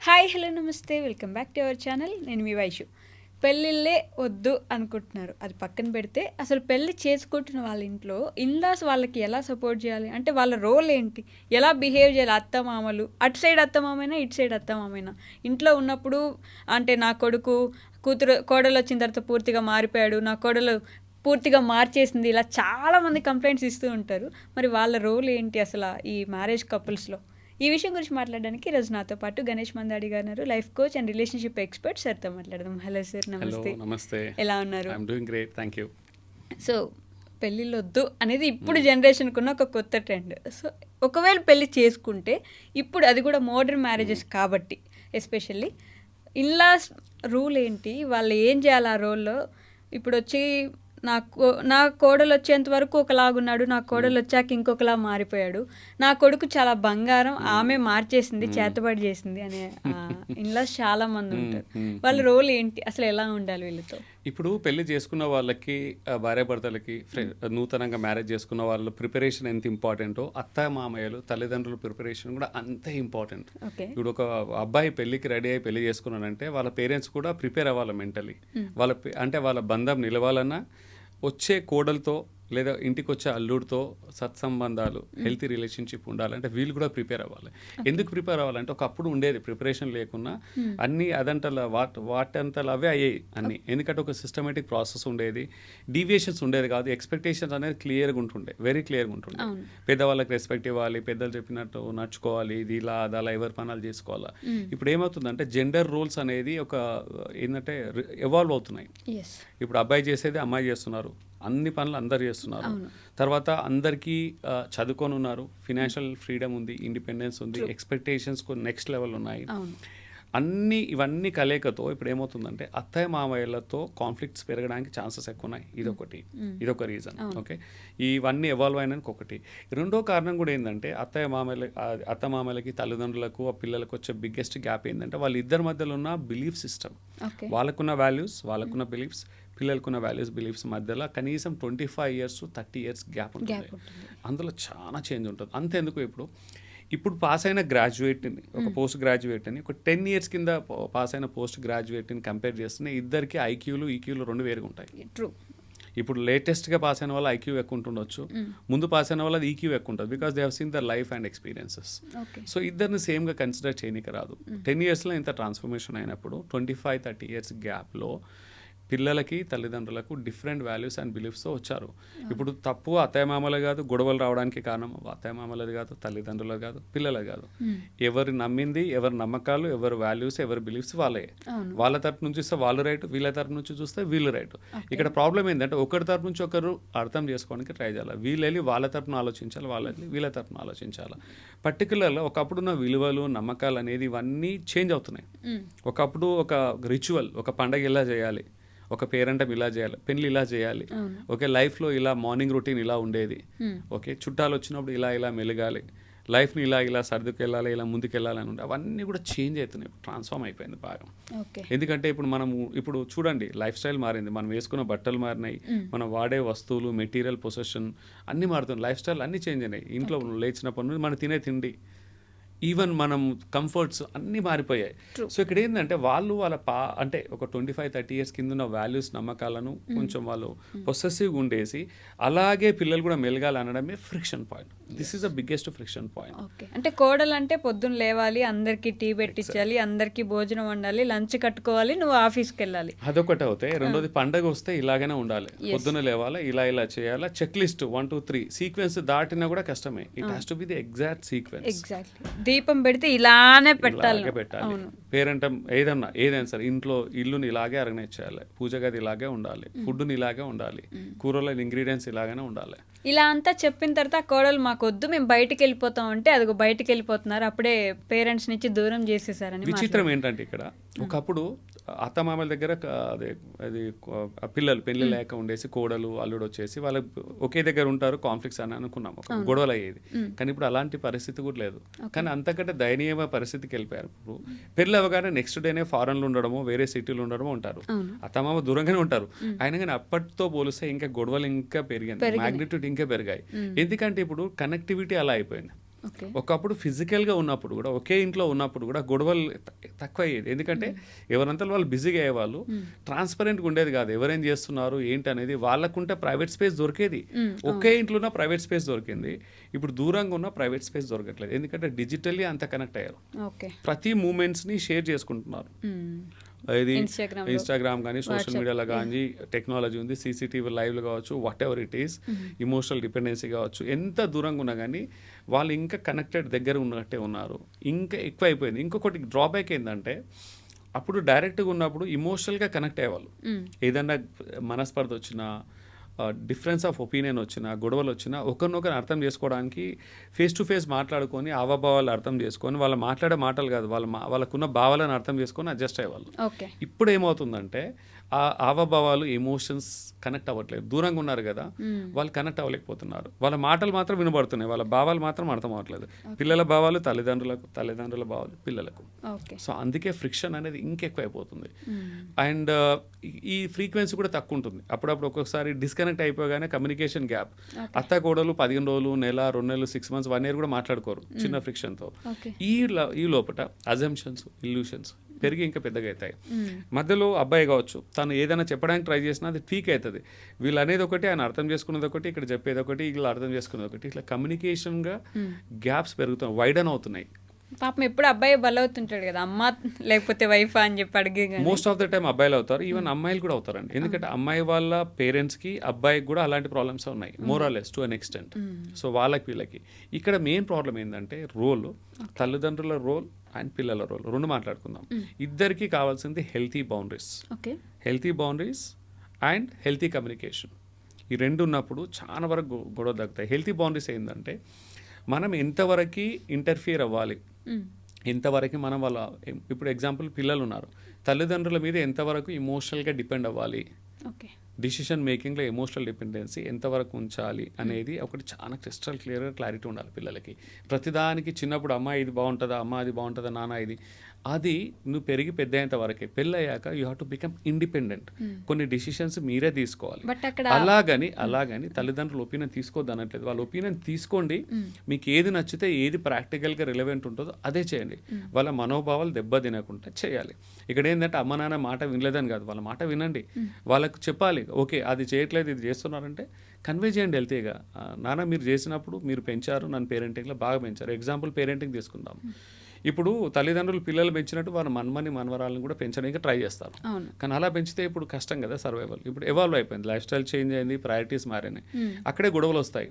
Hi hello నమస్తే welcome back to our channel. నేను మీ వైషు. పెళ్ళిళ్ళే వద్దు అనుకుంటున్నారు, అది పక్కన పెడితే అసలు పెళ్ళి చేసుకుంటున్న వాళ్ళ ఇంట్లో ఇన్లాస్ వాళ్ళకి ఎలా సపోర్ట్ చేయాలి, అంటే వాళ్ళ రోల్ ఏంటి, ఎలా బిహేవ్ చేయాలి, అత్తమామలు అటు సైడ్ అత్తమామైనా ఇటు సైడ్ అత్తమామైనా ఇంట్లో ఉన్నప్పుడు అంటే నా కొడుకు కోడలు వచ్చిన తర్వాత పూర్తిగా మారిపోయాడు, నా కోడలు పూర్తిగా మార్చేసింది, ఇలా చాలామంది కంప్లైంట్స్ ఇస్తూ ఉంటారు. మరి వాళ్ళ రోల్ ఏంటి అసలు ఈ మ్యారేజ్ కపుల్స్లో? ఈ విషయం గురించి మాట్లాడడానికి ఈరోజు నాతో పాటు గణేష్ మందాడి గారు, life coach and relationship expert. సార్తో మాట్లాడదాం. హలో సార్, నమస్తే. నమస్తే, ఎలా ఉన్నారు? I'm doing great, thank you. So పెళ్ళిళ్ళు వద్దు అనేది ఇప్పుడు జనరేషన్కి ఉన్న ఒక కొత్త ట్రెండ్. సో ఒకవేళ పెళ్ళి చేసుకుంటే ఇప్పుడు అది కూడా మోడర్న్ మ్యారేజెస్ కాబట్టి ఎస్పెషల్లీ ఇన్లాస్ రూల్ ఏంటి, వాళ్ళు ఏం చేయాలి ఆ రోల్లో? ఇప్పుడు వచ్చి నా కోడలు వచ్చేంత వరకు ఒకలాగున్నాడు, నా కోడలు వచ్చాక ఇంకొకలా మారిపోయాడు, నా కొడుకు చాలా బంగారం, ఆమె మార్చేసింది, చేతబడి చేసింది అనే ఇన్లాస్ చాలా మంది ఉంటారు. వాళ్ళ రోల్ ఏంటి, అసలు ఎలా ఉండాలి వీళ్ళతో? ఇప్పుడు పెళ్లి చేసుకున్న వాళ్ళకి, భార్యాభర్తలకి, నూతనంగా మ్యారేజ్ చేసుకున్న వాళ్ళ ప్రిపరేషన్ ఎంత ఇంపార్టెంటో అత్త మామయ్యలు తల్లిదండ్రుల ప్రిపరేషన్ కూడా అంతే ఇంపార్టెంట్. ఇప్పుడు ఒక అబ్బాయి పెళ్లికి రెడీ అయ్యి పెళ్లి చేసుకున్నాడంటే వాళ్ళ పేరెంట్స్ కూడా ప్రిపేర్ అవ్వాలి మెంటలీ. వాళ్ళ బంధం నిలవాలన్నా, వచ్చే కోడలతో లేదా ఇంటికి వచ్చే అల్లుడితో సత్సంబంధాలు, హెల్తీ రిలేషన్షిప్ ఉండాలంటే వీళ్ళు కూడా ప్రిపేర్ అవ్వాలి. ఎందుకు ప్రిపేర్ అవ్వాలంటే ఒకప్పుడు ఉండేది ప్రిపరేషన్ లేకున్నా అన్నీ అదంతలా వాటంతలా అవే అయ్యాయి అన్నీ. ఎందుకంటే ఒక సిస్టమేటిక్ ప్రాసెస్ ఉండేది, డీవియేషన్స్ ఉండేది కాదు, ఎక్స్పెక్టేషన్స్ అనేది క్లియర్గా ఉంటుండే, వెరీ క్లియర్గా ఉంటుండే. పెద్దవాళ్ళకి రెస్పెక్ట్ ఇవ్వాలి, పెద్దలు చెప్పినట్టు నడుచుకోవాలి, ఇది ఇలా అదలా ఎవరి పనులు చేసుకోవాలా. ఇప్పుడు ఏమవుతుందంటే జెండర్ రోల్స్ అనేది ఒక ఏంటంటే ఎవాల్వ్ అవుతున్నాయి. ఇప్పుడు అబ్బాయి చేసేది అమ్మాయి చేస్తున్నారు, అన్ని పనులు అందరు చేస్తున్నారు. తర్వాత అందరికీ చదువుకొని ఉన్నారు, ఫినాన్షియల్ ఫ్రీడమ్ ఉంది, ఇండిపెండెన్స్ ఉంది, ఎక్స్పెక్టేషన్స్ నెక్స్ట్ లెవెల్ ఉన్నాయి. ఇవన్నీ కలయికతో ఇప్పుడు ఏమవుతుందంటే అత్తయ్య మామయ్యలతో కాన్ఫ్లిక్ట్స్ పెరగడానికి ఛాన్సెస్ ఎక్కువ ఉన్నాయి. ఇదొక రీజన్. ఓకే, ఇవన్నీ ఎవాల్వ్ అయినానికి ఒకటి. రెండో కారణం కూడా ఏంటంటే అత్త మామయ్యలకి తల్లిదండ్రులకు ఆ పిల్లలకు వచ్చే బిగ్గెస్ట్ గ్యాప్ ఏంటంటే వాళ్ళ ఇద్దరి మధ్యలో ఉన్న బిలీఫ్ సిస్టమ్, వాళ్ళకున్న వాల్యూస్, వాళ్ళకున్న బిలీఫ్స్, పిల్లలకున్న వాల్యూస్ బిలీఫ్స్ మధ్యలో కనీసం 25 years to 30 years గ్యాప్ ఉంటుంది. అందులో చాలా చేంజ్ ఉంటుంది. అంతెందుకు ఇప్పుడు పాస్ అయిన గ్రాడ్యుయేట్ని, ఒక పోస్ట్ గ్రాడ్యుయేట్ని, ఒక 10 years కింద పాస్ అయిన పోస్ట్ గ్రాడ్యుయేట్ని కంపేర్ చేస్తేనే ఇద్దరికి ఐక్యూలు ఈక్యూలు రెండు వేరుగా ఉంటాయి. ఇప్పుడు లేటెస్ట్గా పాస్ అయిన వాళ్ళు ఐక్యూ ఎక్కువ ఉంటుండొచ్చు, ముందు పాస్ అయిన వాళ్ళది ఈక్యూ ఎక్కువ ఉంటుంది, because they have seen their life and experiences. So ఇద్దరిని సేమ్గా కన్సిడర్ చేయనీకి రాదు. 10 yearsలో ఇంత ట్రాన్స్ఫర్మేషన్ అయినప్పుడు 25-30 years గ్యాప్లో పిల్లలకి తల్లిదండ్రులకు డిఫరెంట్ వాల్యూస్ అండ్ బిలీఫ్స్తో వచ్చారు. ఇప్పుడు తప్పు అత్తయ్య మామలే కాదు, గొడవలు రావడానికి కారణం అత్తయ్య మామలది కాదు, తల్లిదండ్రులది కాదు, పిల్లలది కాదు. ఎవరు నమ్మింది, ఎవరి నమ్మకాలు, ఎవరి వాల్యూస్, ఎవరి బిలీఫ్స్ వాళ్ళే. వాళ్ళ తరపు నుంచి చూస్తే వాళ్ళు రైట్, వీళ్ళ తరపు నుంచి చూస్తే వీళ్ళు రైట్. ఇక్కడ ప్రాబ్లం ఏంటంటే ఒకరి తరపు నుంచి ఒకరు అర్థం చేసుకోవడానికి ట్రై చేయాలి. వీళ్ళు వెళ్ళి వాళ్ళ తరపున ఆలోచించాలి, వాళ్ళు వెళ్ళి వీళ్ళ తరపున ఆలోచించాలి. పర్టికులర్గా ఒకప్పుడున్న విలువలు, నమ్మకాలు అనేది ఇవన్నీ చేంజ్ అవుతున్నాయి. ఒకప్పుడు ఒక రిచువల్, ఒక పండగ ఇలా చేయాలి, ఒక పేరెంటం ఇలా చేయాలి, పెళ్ళి ఇలా చేయాలి, ఓకే, లైఫ్లో ఇలా మార్నింగ్ రొటీన్ ఇలా ఉండేది, ఓకే, చుట్టాలు వచ్చినప్పుడు ఇలా మెలగాలి, లైఫ్ని ఇలా సర్దుకెళ్ళాలి, ఇలా ముందుకెళ్ళాలని ఉండే, అవన్నీ కూడా చేంజ్ అవుతున్నాయి. ట్రాన్స్ఫార్మ్ అయిపోయింది బాగా. ఎందుకంటే ఇప్పుడు చూడండి, లైఫ్ స్టైల్ మారింది, మనం వేసుకున్న బట్టలు మారినాయి, మనం వాడే వస్తువులు, మెటీరియల్ పొసెషన్ అన్నీ మారుతుంది, లైఫ్ స్టైల్ అన్నీ చేంజ్ అయినాయి. ఇంట్లో లేచినప్పటి నుండి మనం తినే తిండి, ఈవెన్ మనం కంఫర్ట్స్ అన్నీ మారిపోయాయి. సో ఇక్కడ ఏంటంటే వాళ్ళు అంటే ఒక 25-30 years కింద ఉన్న వాల్యూస్, నమ్మకాలను కొంచెం వాళ్ళు పొసెసివ్గా ఉండేసి అలాగే పిల్లలు కూడా మెలగాలి అనడమే friction point. This is the biggest friction point. అంటే కోడలు అంటే పొద్దున్న లేవాలి, అందరికీ టీ పెట్టించాలి, అందరికీ భోజనం వండాలి, లంచ్ కట్టుకోవాలి, నువ్వు ఆఫీస్కి వెళ్ళాలి, అదొకటి అవుతాయి. రెండోది పండగ వస్తే ఇలాగనే ఉండాలి, పొద్దున్న లేవాలి, ఇలా చేయాలా, చెక్ లిస్ట్ 1 2 3 సీక్వెన్స్ దాటినా కూడా కష్టమే. It has to be the exact sequence. Exactly. దీపం పెడితే ఇలానే పెట్టాలి. పేరెంటం ఏదైనా సరే ఇంట్లో ఇల్లుని ఇలాగే ఆర్గనైజ్ చేయాలి, పూజ గది ఇలాగే ఉండాలి, ఫుడ్ని ఇలాగే ఉండాలి, కూరల ఇంగ్రీడియంట్స్ ఇలాగనే ఉండాలి. ఇలా అంతా చెప్పిన తర్వాత కోడలు మాకొద్దు, మేము బయటికి వెళ్ళిపోతాం అంటే అదిగో బయటికి వెళ్ళిపోతున్నారు, అప్పుడే పేరెంట్స్ నుంచి దూరం చేసేసారని. విచిత్రం ఏంటంటే ఇక్కడ ఒకప్పుడు అత్తమామల దగ్గర అది పిల్లలు పెళ్లి లేక ఉండేసి కోడలు అల్లుడు వచ్చేసి వాళ్ళకి ఒకే దగ్గర ఉంటారు, కాన్ఫ్లిక్ట్స్ అని అనుకున్నాము, గొడవలు అయ్యేది. కానీ ఇప్పుడు అలాంటి పరిస్థితి కూడా లేదు. కానీ అంతకంటే దయనీయమైన పరిస్థితికి వెళ్ళిపోయారు. ఇప్పుడు పెళ్ళి అవగానే నెక్స్ట్ డేనే ఫారెన్లో ఉండడమో వేరే సిటీలో ఉండడమో ఉంటారు, అత్తమామ దూరంగానే ఉంటారు. అయినా కానీ అప్పటితో పోలిస్తే ఇంకా గొడవలు ఇంకా పెరిగింది, మ్యాగ్నిట్యూడ్ ఇంకా పెరిగాయి. ఎందుకంటే ఇప్పుడు కనెక్టివిటీ అలా అయిపోయింది. ఓకే. ఒకప్పుడు ఫిజికల్గా ఉన్నప్పుడు కూడా ఒకే ఇంట్లో ఉన్నప్పుడు కూడా గొడవలు తక్కువ అయ్యేది. ఎందుకంటే ఎవరంతా వాళ్ళు బిజీగా అయ్యేవాళ్ళు, ట్రాన్స్పరెంట్గా ఉండేది కాదు ఎవరేం చేస్తున్నారు ఏంటి అనేది. వాళ్ళకుంటే ప్రైవేట్ స్పేస్ దొరికేది, ఒకే ఇంట్లో ఉన్న ప్రైవేట్ స్పేస్ దొరికింది. ఇప్పుడు దూరంగా ఉన్న ప్రైవేట్ స్పేస్ దొరకట్లేదు, ఎందుకంటే డిజిటల్లీ అంత కనెక్ట్ అయ్యారు. ఓకే. ప్రతి మూమెంట్స్ని షేర్ చేసుకుంటున్నారు. ఇది ఇన్స్టాగ్రామ్ కానీ సోషల్ మీడియాలో కానీ టెక్నాలజీ ఉంది, సీసీటీవీ లైవ్లు కావచ్చు, what ever it is, emotional dependency కావచ్చు, ఎంత దూరంగా ఉన్నా కానీ వాళ్ళు ఇంకా కనెక్టెడ్ దగ్గర ఉన్నట్టే ఉన్నారు. ఇంకా ఎక్కువ అయిపోయింది. ఇంకొకటి డ్రాబ్యాక్ ఏంటంటే అప్పుడు డైరెక్ట్గా ఉన్నప్పుడు ఇమోషనల్గా కనెక్ట్ అయ్యేవాళ్ళు. ఏదన్నా మనస్పర్ధ వచ్చినా, డిఫరెన్స్ ఆఫ్ ఒపీనియన్ వచ్చినా, గొడవలు వచ్చినా ఒకరినొకరు అర్థం చేసుకోవడానికి ఫేస్ టు ఫేస్ మాట్లాడుకొని హావభావాలు అర్థం చేసుకొని వాళ్ళు మాట్లాడే మాటలు కాదు, వాళ్ళకున్న భావాలను అర్థం చేసుకొని అడ్జస్ట్ అయ్యేవాళ్ళు. ఇప్పుడు ఏమవుతుందంటే ఆ హావభావాలు ఎమోషన్స్ కనెక్ట్ అవ్వట్లేదు, దూరంగా ఉన్నారు కదా వాళ్ళు కనెక్ట్ అవ్వలేకపోతున్నారు. వాళ్ళ మాటలు మాత్రం వినబడుతున్నాయి, వాళ్ళ భావాలు మాత్రం అర్థం అవ్వట్లేదు. పిల్లల భావాలు తల్లిదండ్రులకు, తల్లిదండ్రుల భావాలు పిల్లలకు. సో అందుకే ఫ్రిక్షన్ అనేది ఇంకెక్కువ అయిపోతుంది. అండ్ ఈ ఫ్రీక్వెన్సీ కూడా తక్కువ ఉంటుంది. అప్పుడప్పుడు ఒక్కొక్కసారి డిస్కనెక్ట్ అయిపోగానే కమ్యూనికేషన్ గ్యాప్, అత్త కోడలు 15 రోజులు, నెల, 2 నెలలు, 6 months, 1 year కూడా మాట్లాడుకోరు చిన్న ఫ్రిక్షన్తో. ఈ లోపల అజంప్షన్స్, ఇల్యూషన్స్ పెరిగి ఇంకా పెద్దగా అవుతాయి. మధ్యలో అబ్బాయి కావచ్చు, తను ఏదైనా చెప్పడానికి ట్రై చేసినా అది ఫీక్ అవుతుంది. వీళ్ళు అనేది ఒకటి, ఆయన అర్థం చేసుకునేది ఒకటి, ఇక్కడ చెప్పేది ఒకటి, వీళ్ళు అర్థం చేసుకునేది ఒకటి. ఇట్లా కమ్యూనికేషన్గా గ్యాప్స్ పెరుగుతున్నాయి, వైడన్ అవుతున్నాయి. పాపం ఎప్పుడు అబ్బాయి బలవుతుంటాడు కదా, అమ్మ లేకపోతే వైఫ్ అని చెప్పి అడిగే. మోస్ట్ ఆఫ్ ద టైం అబ్బాయిలు అవుతారు, ఈవెన్ అమ్మాయిలు కూడా అవుతారండి. ఎందుకంటే అమ్మాయి వాళ్ళ పేరెంట్స్కి అబ్బాయికి కూడా అలాంటి ప్రాబ్లమ్స్ ఉన్నాయి, Morales to an extent. So వాళ్ళకి వీళ్ళకి ఇక్కడ మెయిన్ ప్రాబ్లం ఏంటంటే రోల్, తల్లిదండ్రుల రోల్ అండ్ పిల్లల రోల్ రెండు మాట్లాడుకుందాం. ఇద్దరికి కావాల్సింది healthy boundaries, and healthy communication. ఈ రెండు ఉన్నప్పుడు చాలా వరకు గొడవ తగ్గుతాయి. హెల్తీ బౌండరీస్ ఏంటంటే మనం ఎంతవరకు ఇంటర్ఫియర్ అవ్వాలి, ఎంతవరకు మనం వాళ్ళ, ఇప్పుడు ఎగ్జాంపుల్ పిల్లలు ఉన్నారు, తల్లిదండ్రుల మీద ఎంతవరకు ఇమోషనల్గా డిపెండ్ అవ్వాలి, డిసిషన్ మేకింగ్లో ఎమోషనల్ డిపెండెన్సీ ఎంతవరకు ఉంచాలి అనేది ఒకటి చాలా క్రిస్టల్ క్లియర్గా క్లారిటీ ఉండాలి పిల్లలకి. ప్రతిదానికి చిన్నప్పుడు అమ్మ ఇది బాగుంటుందా, అమ్మ అది బాగుంటుందా, నాన్న ఇది, అది నువ్వు పెరిగి పెద్ద అయ్యేంత వరకే. పెళ్ళయ్యాక you have to become independent, కొన్ని డిసిషన్స్ మీరే తీసుకోవాలి. అలాగని తల్లిదండ్రుల ఒపీనియన్ తీసుకోవద్దు అనట్లేదు, వాళ్ళ ఒపీనియన్ తీసుకోండి, మీకు ఏది నచ్చితే, ఏది ప్రాక్టికల్గా రిలవెంట్ ఉంటుందో అదే చేయండి. వాళ్ళ మనోభావాలు దెబ్బ తినకుండా చేయాలి. ఇక్కడ ఏంటంటే అమ్మ నాన్న మాట వినలేదని కాదు, వాళ్ళ మాట వినండి, వాళ్ళకు చెప్పాలి, ఓకే అది చేయట్లేదు ఇది చేస్తున్నారంటే కన్వే చేయండి హెల్తీగా. నాన్న మీరు చేసినప్పుడు మీరు పెంచారు, నన్ను పేరెంటింగ్లో బాగా పెంచారు. ఎగ్జాంపుల్ పేరెంటింగ్ తీసుకుందాం. ఇప్పుడు తల్లిదండ్రులు పిల్లలు పెంచినట్టు వారు మన్మని మనవరాలను కూడా పెంచడానికి ట్రై చేస్తారు. కానీ అలా పెంచితే ఇప్పుడు కష్టం కదా సర్వైవల్. ఇప్పుడు ఎవాల్వ్ అయిపోయింది, లైఫ్ స్టైల్ చేంజ్ అయింది, ప్రయారిటీస్ మారినాయి, అక్కడే గొడవలు వస్తాయి.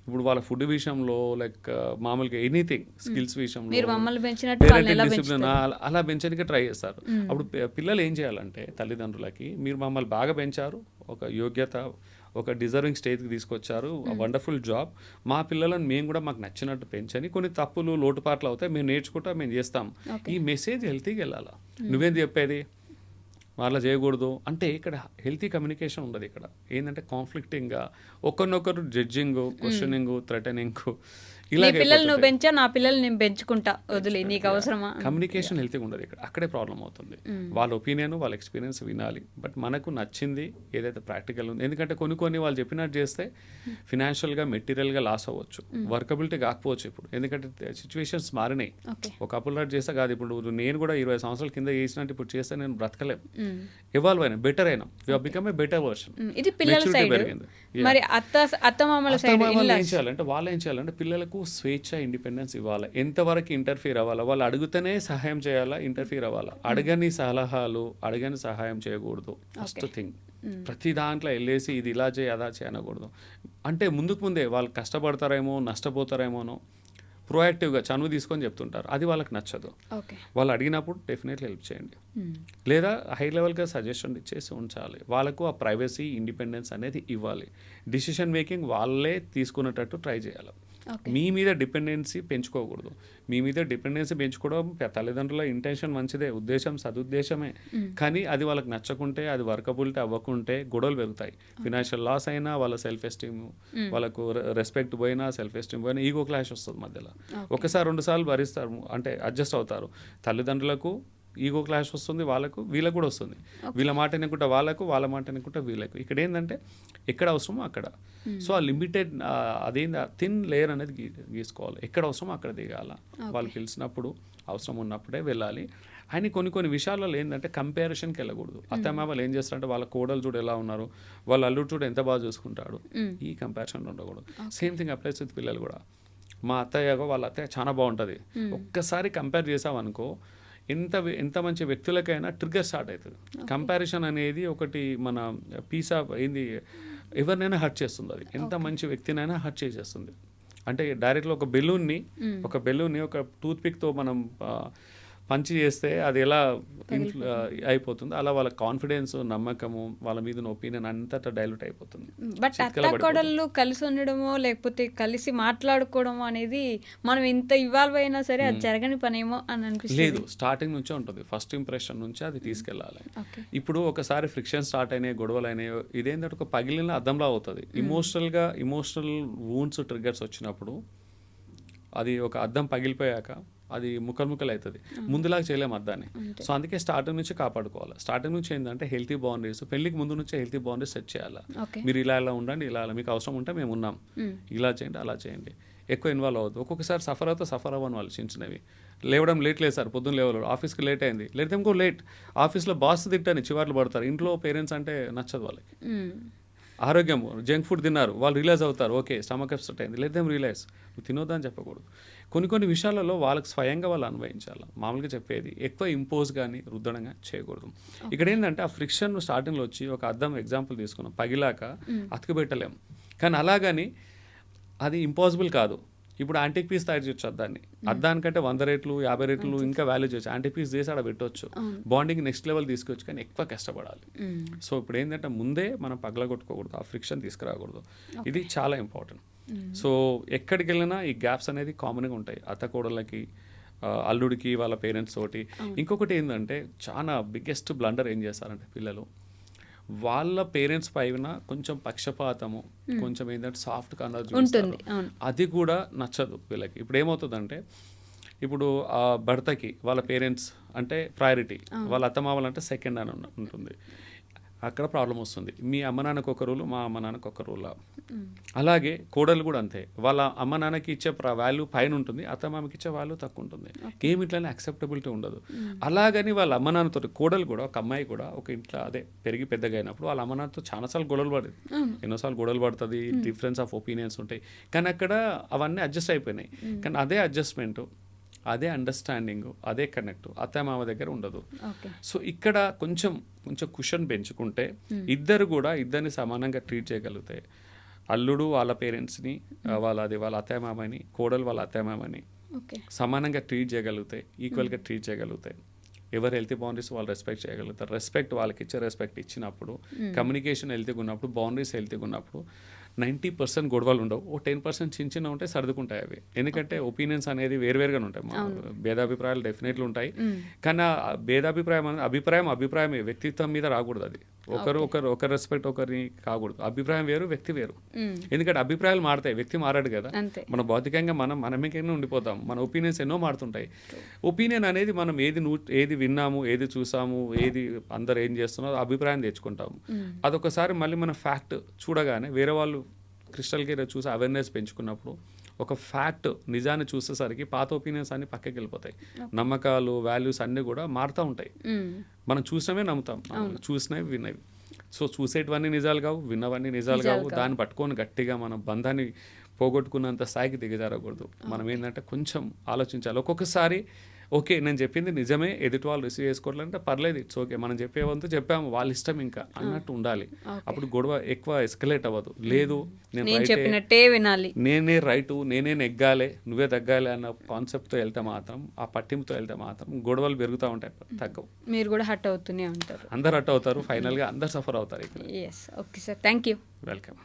ఇప్పుడు వాళ్ళ ఫుడ్ విషయంలో, లైక్ మామూలుగా ఎనీథింగ్, స్కిల్స్ విషయంలో, డిసిప్లిన్ అలా పెంచడానికి ట్రై చేస్తారు. అప్పుడు పిల్లలు ఏం చేయాలంటే తల్లిదండ్రులకి, మీరు మమ్మల్ని బాగా పెంచారు, ఒక యోగ్యత, ఒక డిజర్వింగ్ స్టేజ్కి తీసుకొచ్చారు, వండర్ఫుల్ జాబ్, మా పిల్లలను మేము కూడా మాకు నచ్చినట్టు పెంచని, కొన్ని తప్పులు లోటుపాట్లు అవుతాయి, మేము నేర్చుకుంటా, మేము చేస్తాం. ఈ మెసేజ్ హెల్తీగా వెళ్ళాలా. నువ్వేం చెప్పేది వాళ్ళ చేయకూడదు అంటే ఇక్కడ హెల్తీ కమ్యూనికేషన్ ఉండదు. ఇక్కడ ఏంటంటే కాన్ఫ్లిక్టింగ్గా ఒకరినొకరు జడ్జింగ్, క్వశ్చనింగ్, థ్రెటనింగ్, ఇలా పిల్లలు నువ్వు పెంచా, నా పిల్లలు నేను పెంచుకుంటా, వదిలే, నీకు అవసరమా. కమ్యూనికేషన్ హెల్తీగా ఉండదు ఇక్కడ, అక్కడే ప్రాబ్లం అవుతుంది. వాళ్ళ ఒపీనియన్, వాళ్ళ ఎక్స్పీరియన్స్ వినాలి, బట్ మనకు నచ్చింది ఏదైతే ప్రాక్టికల్ ఉంది. ఎందుకంటే కొన్ని వాళ్ళు చెప్పినట్టు చేస్తే ఫినాన్షియల్గా, మెటీరియల్గా లాస్ అవ్వచ్చు, వర్కబిలిటీ కాకపోవచ్చు ఇప్పుడు, ఎందుకంటే సిచ్యువేషన్స్ మారినాయి. ఒక అప్పులాట్ చేస్తే కాదు, ఇప్పుడు నేను కూడా 20 సంవత్సరాల కింద చేసినట్టు ఇప్పుడు చేస్తే నేను బ్రతకలేము. ఎవాల్వ్ అయినా, బెటర్ అయినా, we have become a better version. ఇది పిల్లల సైడ్. మరి అత్తమామల సైడ్ ఏం చేయాలంటే, వాళ్ళు ఏం చేయాలంటే పిల్లలకు స్వేచ్ఛ, ఇండిపెండెన్స్ ఇవ్వాలి. ఎంతవరకు ఇంటర్ఫీర్ అవ్వాలా, వాళ్ళు అడుగుతూనే సహాయం చేయాలా, ఇంటర్ఫీర్ అవ్వాలా. అడగని సలహాలు, అడగని సహాయం చేయకూడదు. ఫస్ట్ థింగ్, ప్రతి దాంట్లో వెళ్ళేసి ఇది ఇలా చేయి, అదా చేయి అనకూడదు. అంటే ముందే వాళ్ళు కష్టపడతారేమో, నష్టపోతారేమోనో ప్రోయాక్టివ్గా చనువు తీసుకొని చెప్తుంటారు, అది వాళ్ళకి నచ్చదు. వాళ్ళు అడిగినప్పుడు డెఫినెట్లీ హెల్ప్ చేయండి, లేదా హై లెవెల్గా సజెషన్ ఇచ్చేసి ఉంచాలి. వాళ్ళకు ఆ ప్రైవసీ, ఇండిపెండెన్స్ అనేది ఇవ్వాలి. డిసిషన్ మేకింగ్ వాళ్ళే తీసుకునేటట్టు ట్రై చేయాలి. మీ మీద డిపెండెన్సీ పెంచుకోకూడదు. మీ మీద డిపెండెన్సీ పెంచుకోవడం తల్లిదండ్రుల ఇంటెన్షన్ మంచిదే, ఉద్దేశం సదుద్దేశమే, కానీ అది వాళ్ళకి నచ్చకుంటే, అది వర్కబిలిటీ అవ్వకుంటే గొడవలు పెరుగుతాయి. ఫినాన్షియల్ లాస్ అయినా, వాళ్ళ సెల్ఫ్ ఎస్టీమ్, వాళ్ళకు రెస్పెక్ట్ పోయినా, సెల్ఫ్ ఎస్టీమ్ పోయినా ఈగో క్లాష్ వస్తుంది మధ్యలో. ఒకసారి 2 సార్లు భరిస్తారు, అంటే అడ్జస్ట్ అవుతారు. తల్లిదండ్రులకు ఈగో క్లాష్ వస్తుంది వాళ్ళకు, వీళ్ళకు కూడా వస్తుంది. వీళ్ళ మాట వినకుండా వాళ్ళకు, వాళ్ళ మాట వినకుండా వీళ్ళకు. ఇక్కడ ఏంటంటే ఎక్కడ అవసరమో అక్కడ. సో ఆ లిమిటెడ్ అదేంటి థిన్ లేయర్ అనేది గీసుకోవాలి. ఎక్కడ అవసరమో అక్కడ దిగాల. వాళ్ళు పిలిచినప్పుడు అవసరం ఉన్నప్పుడే వెళ్ళాలి. అని కొన్ని విషయాలలో ఏంటంటే కంపారిజన్కి వెళ్ళకూడదు. అత్తమ్మ వాళ్ళు ఏం చేస్తారంటే వాళ్ళ కోడలు చూడు ఎలా ఉన్నారు, వాళ్ళ అల్లుడు చూడు ఎంత బాగా చూసుకుంటాడు, ఈ కంపారిజన్ ఉండకూడదు. సేమ్ థింగ్ అప్లైస్ విత్ పిల్లలు కూడా. మా అత్తయ్యగో వాళ్ళ అత్తయ్య చాలా బాగుంటుంది, ఒక్కసారి కంపేర్ చేసామనుకో ఎంత మంచి వ్యక్తులకైనా ట్రిగ్గర్ స్టార్ట్ అవుతుంది. కంపారిజన్ అనేది ఒకటి మన పీస్ ఆఫ్ ఏంది ఎవరినైనా హర్ట్ చేస్తుంది. అది ఎంత మంచి వ్యక్తినైనా హర్ట్ చేసేస్తుంది. అంటే డైరెక్ట్గా ఒక బెలూన్ని ఒక టూత్ పిక్తో మనం పంచి చేస్తే అది ఎలా అయిపోతుంది, అలా వాళ్ళ కాన్ఫిడెన్స్, నమ్మకము, వాళ్ళ మీద ఒపీనియన్ అంతటా డైల్యూట్ అయిపోతుంది. బట్ అత్తాకోడళ్ళు కలిసి ఉండడమో లేకపోతే కలిసి మాట్లాడుకోవడమో అనేది మనం ఎంత ఇవాల్వ్ అయినా సరే అది జరగని పనేమో అని అనిపిస్తుంది. లేదు, స్టార్టింగ్ నుంచే ఉంటుంది. ఫస్ట్ ఇంప్రెషన్ నుంచే అది తీసుకెళ్ళాలి. ఇప్పుడు ఒకసారి ఫ్రిక్షన్ స్టార్ట్ అయినాయి, గొడవలు అయినాయి, ఇదేంటంటే ఒక పగిలిన అద్దంలా అవుతుంది. ఇమోషనల్ వూండ్స్ ట్రిగ్గర్స్ వచ్చినప్పుడు అది ఒక అద్దం పగిలిపోయాక అది ముక్కలు అవుతుంది. ముందులాగా చేయలేము అద్దాన్ని. సో అందుకే స్టార్టింగ్ నుంచి కాపాడుకోవాలి. స్టార్టింగ్ నుంచి ఏంటంటే హెల్తీ బౌండరీస్, పెళ్లికి ముందు నుంచే హెల్తీ బౌండరీస్ సెట్ చేయాలి. మీరు ఇలా ఉండండి, ఇలా మీకు అవసరం ఉంటే మేము ఉన్నాం, ఇలా చేయండి, అలా చేయండి. ఎక్కువ ఇన్వాల్వ్ అవ్వద్దు. ఒక్కొక్కసారి సఫర్ అవ్వని వాళ్ళు చిన్నవి. లేవడం లేట్ లేదు సార్, పొద్దున్న లేవరు, ఆఫీస్కి లేట్ అయింది, లేట్ ఆఫీస్లో బాస్ తిట్టని చివాట్లు పడతారు. ఇంట్లో పేరెంట్స్ అంటే నచ్చదు వాళ్ళకి. ఆరోగ్యం, జంక్ ఫుడ్ తిన్నారు, వాళ్ళు రియలైజ్ అవుతారు, ఓకే స్టమక్ అప్సెట్ అయింది, లెట్ దెమ్ రియలైజ్. నువ్వు తినొద్దని చెప్పకూడదు. కొన్ని విషయాలలో వాళ్ళకి స్వయంగా వాళ్ళు అన్వయించాలి. మామూలుగా చెప్పేది ఎక్కువ ఇంపోజ్ కానీ రుద్దడంగా చేయకూడదు. ఇక్కడ ఏంటంటే ఆ ఫ్రిక్షన్ స్టార్టింగ్లో వచ్చి ఒక అద్దం ఎగ్జాంపుల్ తీసుకున్నాం, పగిలాక అతికిపెట్టలేము. కానీ అలాగని అది ఇంపాసిబుల్ కాదు. ఇప్పుడు యాంటిక్ పీస్ తయారు చేయొచ్చు అద్దాన్ని. అద్దానికంటే 100 రెట్లు 50 రెట్లు ఇంకా వాల్యూ చేయొచ్చు. యాంటిక్ పీస్ చేసి ఆడ పెట్టవచ్చు, బాండింగ్ నెక్స్ట్ లెవెల్ తీసుకొచ్చు. కానీ ఎక్కువ కష్టపడాలి. సో ఇప్పుడు ఏంటంటే ముందే మనం పగలగొట్టుకోకూడదు, ఆ ఫ్రిక్షన్ తీసుకురాకూడదు. ఇది చాలా ఇంపార్టెంట్. సో ఎక్కడికి వెళ్ళినా ఈ గ్యాప్స్ అనేది కామన్గా ఉంటాయి. అత్తకోడళ్ళకి, అల్లుడికి, వాళ్ళ పేరెంట్స్ తోటి. ఇంకొకటి ఏంటంటే చాలా బిగ్గెస్ట్ బ్లండర్ ఏం చేస్తారంటే పిల్లలు వాళ్ళ పేరెంట్స్ పైన కొంచెం పక్షపాతము, కొంచెం ఏంటంటే సాఫ్ట్ కార్నర్ చూస్తారు. అది కూడా నచ్చదు వీళ్ళకి. ఇప్పుడు ఏమవుతుందంటే ఇప్పుడు ఆ భర్తకి వాళ్ళ పేరెంట్స్ అంటే ప్రయారిటీ, వాళ్ళ అత్తమామలంటే సెకండ్ అని ఉంటుంది. అక్కడ ప్రాబ్లం వస్తుంది. మీ అమ్మ నాన్నకు ఒక రూలు, మా అమ్మ నాన్నకు ఒక రూలా. అలాగే కోడలు కూడా అంతే. వాళ్ళ అమ్మ నాన్నకి ఇచ్చే వాల్యూ పైన ఉంటుంది, అత్తమామకి ఇచ్చే వాల్యూ తక్కువ ఉంటుంది. ఏమిట్లనే యాక్సెప్టబిలిటీ ఉండదు. అలాగని వాళ్ళ అమ్మ నాన్నతో కోడలు కూడా, ఒక అమ్మాయి కూడా ఒక ఇంట్లో అదే పెరిగి పెద్దగా అయినప్పుడు వాళ్ళ అమ్మ నాన్నతో చాలాసార్లు గొడవలు పడేది, ఎన్నోసార్లు గొడవలు పడుతుంది, డిఫరెన్స్ ఆఫ్ ఒపీనియన్స్ ఉంటాయి. కానీ అక్కడ అవన్నీ అడ్జస్ట్ అయిపోయినాయి. కానీ అదే అడ్జస్ట్మెంట్, అదే అండర్స్టాండింగ్, అదే కనెక్ట్ అత్తమామ దగ్గర ఉండదు. సో ఇక్కడ కొంచెం కుషన్ పెంచుకుంటే ఇద్దరిని సమానంగా ట్రీట్ చేయగలుగుతాయి. అల్లుడు వాళ్ళ పేరెంట్స్ని, వాళ్ళ అత్తమామని, కోడలు వాళ్ళ అత్తమామని సమానంగా ట్రీట్ చేయగలుగుతాయి, ఈక్వల్గా ట్రీట్ చేయగలుగుతాయి. ఎవరు హెల్తీ బౌండరీస్ వాళ్ళు రెస్పెక్ట్ చేయగలుగుతారు. రెస్పెక్ట్ వాళ్ళకి ఇచ్చే రెస్పెక్ట్ ఇచ్చినప్పుడు, కమ్యూనికేషన్ హెల్తీగా ఉన్నప్పుడు, బౌండరీస్ హెల్తీగా ఉన్నప్పుడు 90% గొడవలు ఉండవు. ఓ 10% చిన్న ఉంటాయి, సర్దుకుంటాయి అవి. ఎందుకంటే ఒపీనియన్స్ అనేది వేరువేరుగానే ఉంటాయి. భేదాభిప్రాయాలు డెఫినెట్లీ ఉంటాయి. కానీ భేదాభిప్రాయం అనేది అభిప్రాయమే, వ్యక్తిత్వం మీద రాకూడదు. అది ఒకరు రెస్పెక్ట్ ఒకరిని కాకూడదు. అభిప్రాయం వేరు, వ్యక్తి వేరు. ఎందుకంటే అభిప్రాయాలు మారుతాయి, వ్యక్తి మారాడు కదా. మన భౌతికంగా మనమేకైనా ఉండిపోతాం. మన ఒపీనియన్స్ ఎన్నో మారుతుంటాయి. ఒపీనియన్ అనేది మనం ఏది విన్నాము, ఏది చూసాము, ఏది అందరు ఏం చేస్తున్నారో అభిప్రాయం తెచ్చుకుంటాము. అదొకసారి మళ్ళీ మన ఫ్యాక్ట్ చూడగానే వేరే వాళ్ళు క్రిస్టల్ క్లియర్ చూసి అవేర్నెస్ పెంచుకున్నప్పుడు ఒక ఫ్యాక్ట్ నిజాన్ని చూసేసరికి పాత ఒపీనియన్స్ అన్ని పక్కకి వెళ్ళిపోతాయి. నమ్మకాలు, వాల్యూస్ అన్నీ కూడా మారుతూ ఉంటాయి. మనం చూసినవే నమ్ముతాం, చూసినవి విన్నవి. సో చూసేటివన్నీ నిజాలు కావు, విన్నవన్నీ నిజాలు కావు. దాన్ని పట్టుకొని గట్టిగా మనం బంధాన్ని పోగొట్టుకున్నంత స్థాయికి దిగజారకూడదు. మనం ఏంటంటే కొంచెం ఆలోచించాలి. ఒక్కొక్కసారి ఓకే నేను చెప్పింది నిజమే, ఎదుటి వాళ్ళు రిసీవ్ చేసుకోవాలంటే పర్లేదు, ఇట్స్ ఓకే, మనం చెప్పే వంతు చెప్పాము, వాళ్ళ ఇష్టం ఇంకా అన్నట్టు ఉండాలి. అప్పుడు గొడవ ఎక్కువ ఎస్కలేట్ అవ్వదు. లేదు నేను చెప్పినట్టే వినాలి, నేనే రైటు, నేనే నెగ్గాలి, నువ్వే తగ్గాలి అన్న కాన్సెప్ట్తో వెళ్తే మాత్రం, ఆ పట్టింపుతో వెళ్తే మాత్రం గొడవలు పెరుగుతూ ఉంటాయి, తగ్గవు. మీరు కూడా హట్ అవుతూనే ఉంటారు, అందరు హట్ అవుతారు, ఫైనల్గా అందరు సఫర్ అవుతారు. Okay sir, thank you. Welcome.